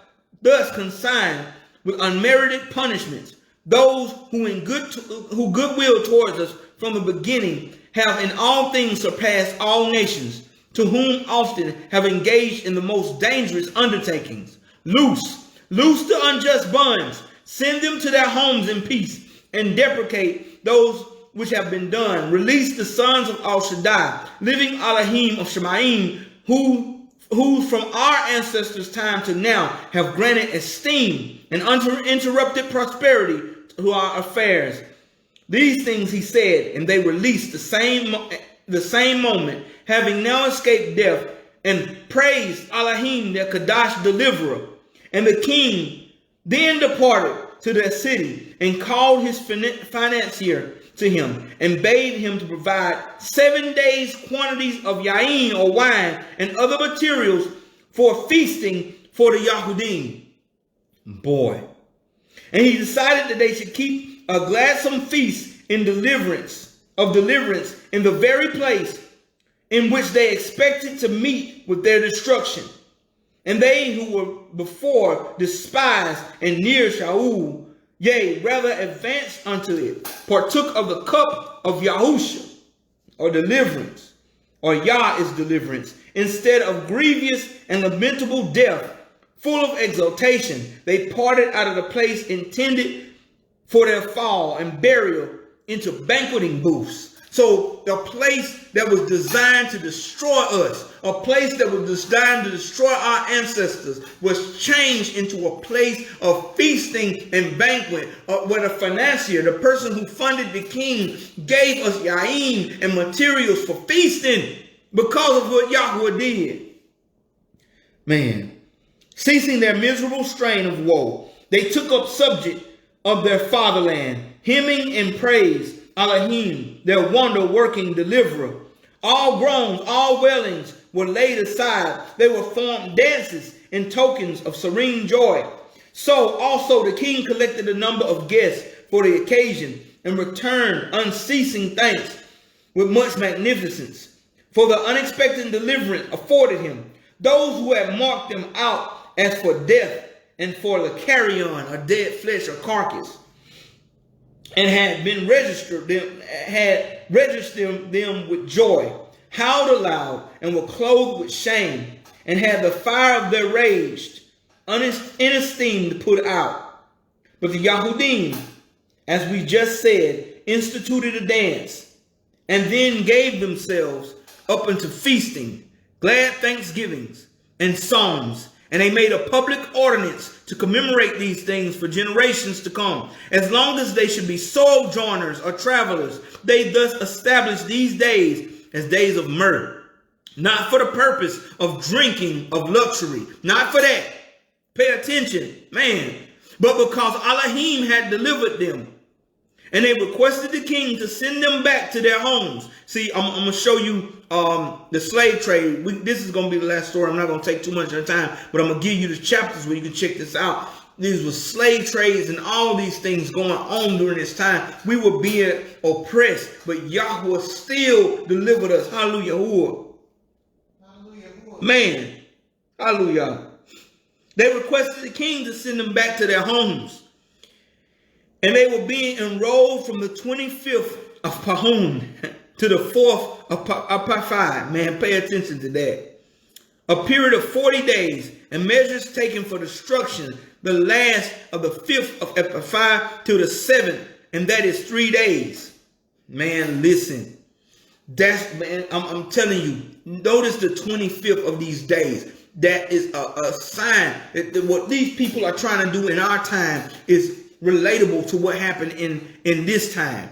thus consigned with unmerited punishments those who goodwill towards us from the beginning, have in all things surpassed all nations, to whom often have engaged in the most dangerous undertakings. Loose the unjust bonds, send them to their homes in peace, and deprecate those which have been done. Release the sons of Al Shaddai, living Elohim of Shemayim, who from our ancestors' time to now have granted esteem and uninterrupted prosperity to our affairs. These things he said, and they released the same moment, having now escaped death, and praised Elohim, their Kadash deliverer. And the king then departed to their city and called his financier to him and bade him to provide 7 days' quantities of yain or wine and other materials for feasting for the Yahudim. Boy. And he decided that they should keep a gladsome feast in deliverance in the very place in which they expected to meet with their destruction. And they who were before despised and near Shaul, yea, rather advanced unto it, partook of the cup of Yahusha, or deliverance, or Yah is deliverance, instead of grievous and lamentable death, full of exultation. They parted out of the place intended for their fall and burial into banqueting booths. So the place that was designed to destroy us, a place that was designed to destroy our ancestors, was changed into a place of feasting and banquet, where the financier, the person who funded the king, gave us yaim and materials for feasting because of what Yahuwah did. Man, ceasing their miserable strain of woe, they took up subject of their fatherland, hymning in praise Elohim, their wonder-working deliverer. All groans, all wailings were laid aside. They were formed dances and tokens of serene joy. So also the king collected a number of guests for the occasion and returned unceasing thanks with much magnificence for the unexpected deliverance afforded him. Those who had marked them out as for death and for the carrion, or dead flesh or carcass, and had been registered them with joy, howled aloud, and were clothed with shame, and had the fire of their rage unesteemed put out. But the Yahudim, as we just said, instituted a dance, and then gave themselves up unto feasting, glad thanksgivings, and psalms. And they made a public ordinance to commemorate these things for generations to come. As long as they should be sojourners or travelers, they thus established these days as days of mirth, not for the purpose of drinking of luxury, not for that. Pay attention, man. But because Elohim had delivered them, and they requested the king to send them back to their homes. See, I'm going to show you the slave trade. This is going to be the last story. I'm not going to take too much of your time, but I'm going to give you the chapters where you can check this out. These were slave trades and all these things going on during this time. We were being oppressed, but Yahuwah still delivered us. Hallelujah. Hallelujah. Man, hallelujah. They requested the king to send them back to their homes. And they were being enrolled from the 25th of Pahun to the 4th of Paphai. Man, pay attention to that. A period of 40 days, and measures taken for destruction, the last of the 5th of Paphai to the 7th, and that is 3 days. Man, listen. That's, man, I'm telling you, notice the 25th of these days. That is a sign that what these people are trying to do in our time is relatable to what happened in this time.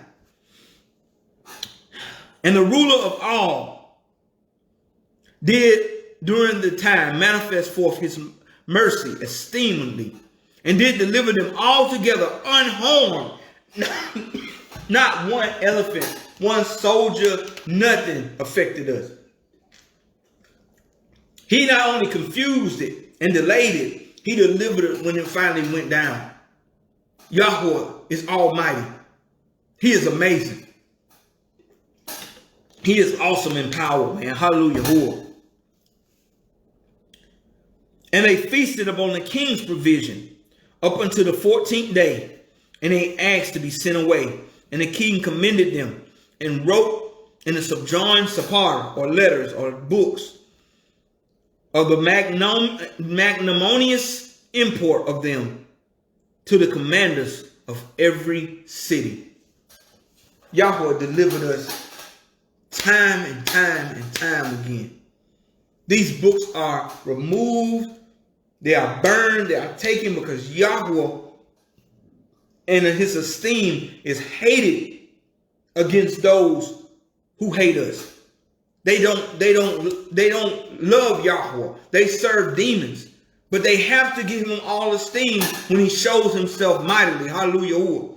And the ruler of all did during the time manifest forth his mercy esteemingly, and did deliver them altogether unharmed. Not one elephant, one soldier, nothing affected us. He not only confused it and delayed it, he delivered it when it finally went down. Yahuwah is almighty. He is amazing. He is awesome in power, man. Hallelujah. And they feasted upon the king's provision up until the 14th day. And they asked to be sent away. And the king commended them and wrote in the subjoined sapar, or letters, or books, of the magnanimous import of them to the commanders of every city. Yahuwah delivered us time and time and time again. These books are removed, they are burned, they are taken, because Yahuwah and his esteem is hated against those who hate us. They don't love Yahuwah. They serve demons. But they have to give him all esteem when he shows himself mightily. Hallelujah.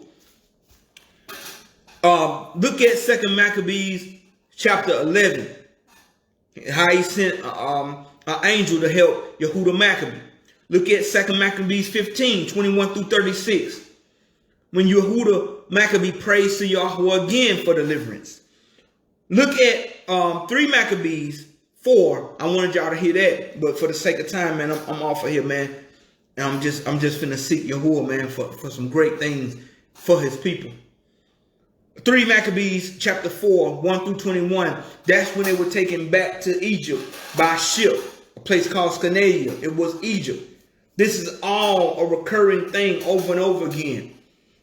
Look at 2 Maccabees chapter 11. How he sent an angel to help Yehudah Maccabee. Look at 2 Maccabees 15, 21 through 36. When Yehudah Maccabee prays to Yahuwah again for deliverance. Look at 3 Maccabees 4. I wanted y'all to hear that, but for the sake of time, man, I'm off of here, man. And I'm just finna seek Yahuwah, man, for some great things for his people. 3 Maccabees chapter 4, 1 through 21. That's when they were taken back to Egypt by ship, a place called Scandia. It was Egypt. This is all a recurring thing over and over again.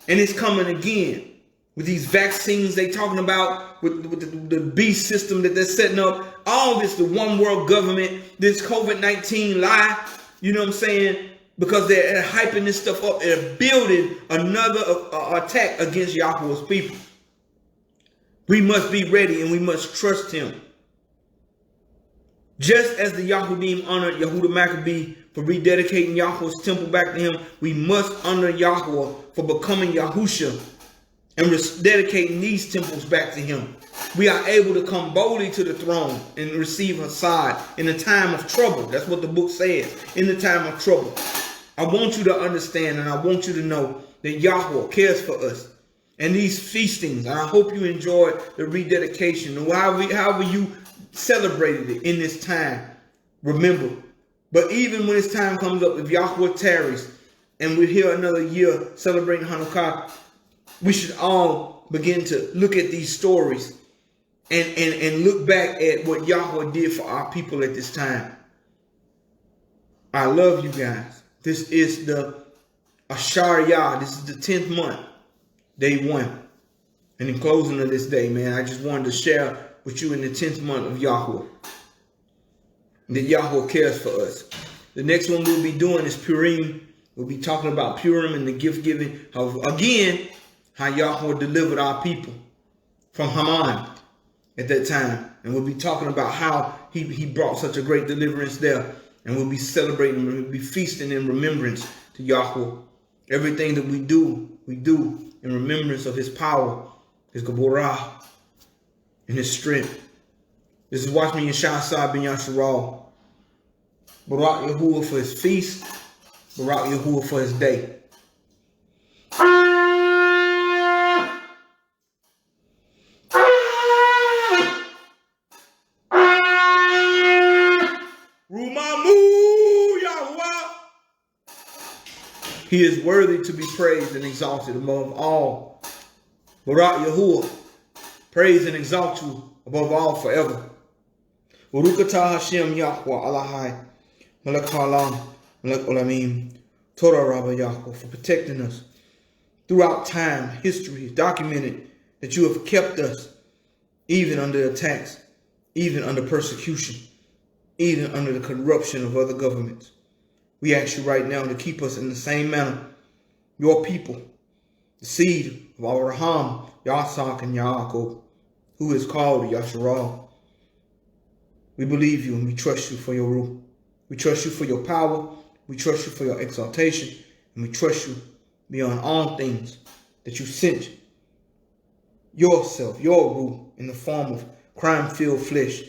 And it's coming again with these vaccines they talking about, with the beast system that they're setting up. All this, the one world government, this COVID-19 lie, you know what I'm saying? Because they're hyping this stuff up. They're building another attack against Yahuwah's people. We must be ready and we must trust him. Just as the Yahudim honored Yahudah Maccabee for rededicating Yahuwah's temple back to him, we must honor Yahuwah for becoming Yahusha and dedicating these temples back to him. We are able to come boldly to the throne and receive Hassad in the time of trouble. That's what the book says, in the time of trouble. I want you to understand and I want you to know that Yahuwah cares for us. And these feastings, and I hope you enjoyed the rededication, or however you celebrated it in this time. Remember, but even when this time comes up, if Yahuwah tarries, and we're here another year celebrating Hanukkah, we should all begin to look at these stories and look back at what Yahuwah did for our people at this time. I love you guys. This is the Ashariyah. This is the 10th month. Day 1. And in closing of this day, man, I just wanted to share with you in the 10th month of Yahuwah that Yahuwah cares for us. The next one we'll be doing is Purim. We'll be talking about Purim and the gift giving. Again, how Yahuwah delivered our people from Haman at that time. And we'll be talking about how he brought such a great deliverance there. And we'll be celebrating, we'll be feasting in remembrance to Yahuwah. Everything that we do in remembrance of his power, his Gaborah, and his strength. This is Watchman Yahshay ben Yasharal. Barak Yahuwah for his feast. Barak Yahuwah for his day. He is worthy to be praised and exalted above all. Barak Yahuwah, praise and exalt you above all forever. Urukatah Hashem YAHUAH Alahai, Malak Halam, Malak Olamim, Torah Rabba Yahuwah, for protecting us throughout time. History documented that you have kept us even under attacks, even under persecution, even under the corruption of other governments. We ask you right now to keep us in the same manner. Your people, the seed of Abraham, Yitzhak, and Yaakov, who is called Yasharal. We believe you and we trust you for your rule. We trust you for your power. We trust you for your exaltation. And we trust you beyond all things that you sent yourself, your rule, in the form of crime-filled flesh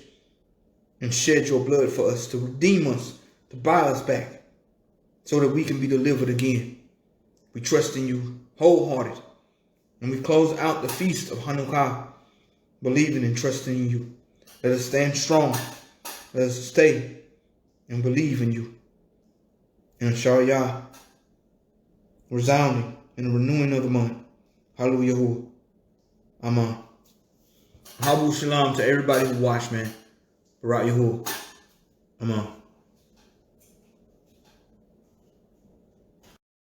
and shed your blood for us to redeem us, to buy us back, so that we can be delivered again. We trust in you wholehearted. And we close out the feast of Hanukkah, believing and trusting in you. Let us stand strong. Let us stay and believe in you. And Ashariyah, resounding in the renewing of the month. Hallelujah. Yahuwah. Amen. Habu Shalom to everybody who watched, man. Barak Yahuwah. Amen.